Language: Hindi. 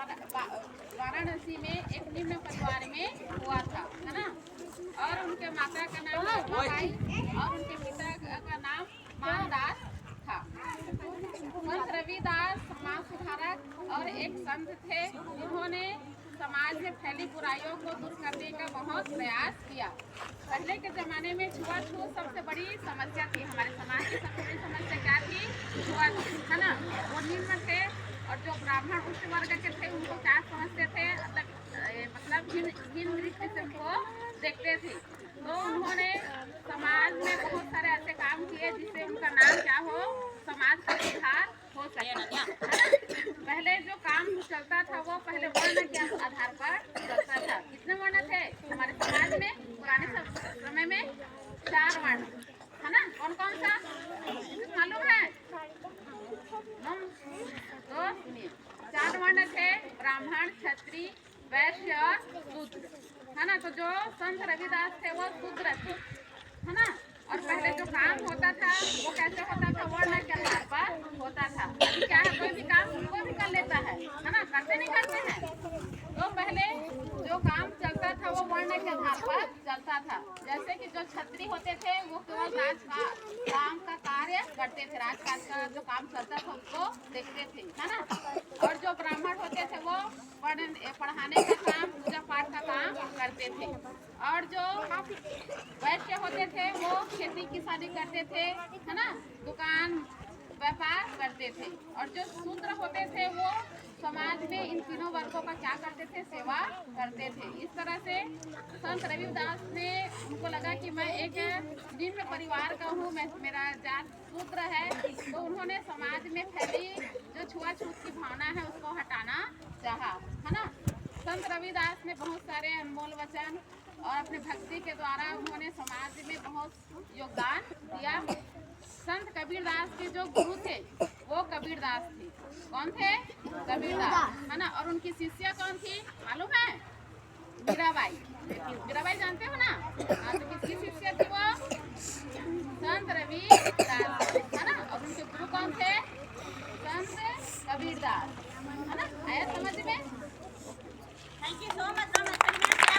वाराणसी में एक निम्न परिवार में हुआ था, है ना। और उनके माता का नाम रमाबाई और उनके पिता का नाम मानदास था। संत रविदास समाज सुधारक और एक संत थे। उन्होंने समाज में फैली बुराइयों को दूर करने का बहुत प्रयास किया। पहले के जमाने में छुआछूत सबसे बड़ी समस्या थी। हमारे समाज की सबसे बड़ी समस्या क्या थी? छुआछूत, है ना। वो निम्न थे और जो ब्राह्मण उच्च वर्ग के थे उनको क्या समझते थे, मतलब हीन दृष्टि से उनको देखते थे। तो उन्होंने समाज में बहुत सारे ऐसे काम किए जिससे उनका नाम क्या हो, समाज का सुधार हो सके। पहले जो काम चलता था वो पहले वर्ण के आधार पर चलता था। कितने वर्ण थे हमारे समाज में? पुराने समय में 4 वर्ण, है ना। कौन कौन सा मालूम है? तो सुनिए, 4 वर्ण थे, ब्राह्मण, क्षत्रिय, वैश्य और शूद्र, है ना। तो जो संत रविदास थे वो शूद्र थे, है ना। और पहले जो काम होता था वो कैसे होता था? वर्ण के आधार पर होता था। अभी क्या है, कोई भी काम कोई भी कर लेता है ना। करते नहीं करते हैं। तो पहले जो काम चलता था वो वर्ण के आधार पर चलता था। जैसे कि जो क्षत्रिय होते थे वो केवल काम का कार्य करते थे, राजकाज का जो काम चलता था उसको देखते थे, है ना। और जो ब्राह्मण होते थे वो पढ़ाने का काम, पूजा पाठ का काम करते थे। और जो वैश्य होते थे वो खेती किसानी करते थे, है ना, दुकान व्यापार करते थे। और जो शूद्र होते थे वो समाज में इन तीनों वर्गों का क्या करते थे? सेवा करते थे। इस तरह से संत रविदास ने, उनको लगा कि मैं एक निम्न परिवार का हूँ, मेरा जात शूद्र है, तो उन्होंने समाज में फैली जो छुआछूत की भावना है उसको हटाना चाहा, है ना। संत रविदास ने बहुत सारे अनमोल वचन और अपने भक्ति के द्वारा उन्होंने समाज में बहुत योगदान दिया। संत कबीरदास के जो गुरु थे वो कबीरदास थे। कौन थे? कबीरदास, है ना। और उनकी शिष्या कौन थी मालूम है? मीराबाई। मीराबाई जानते हो ना। तो किसकी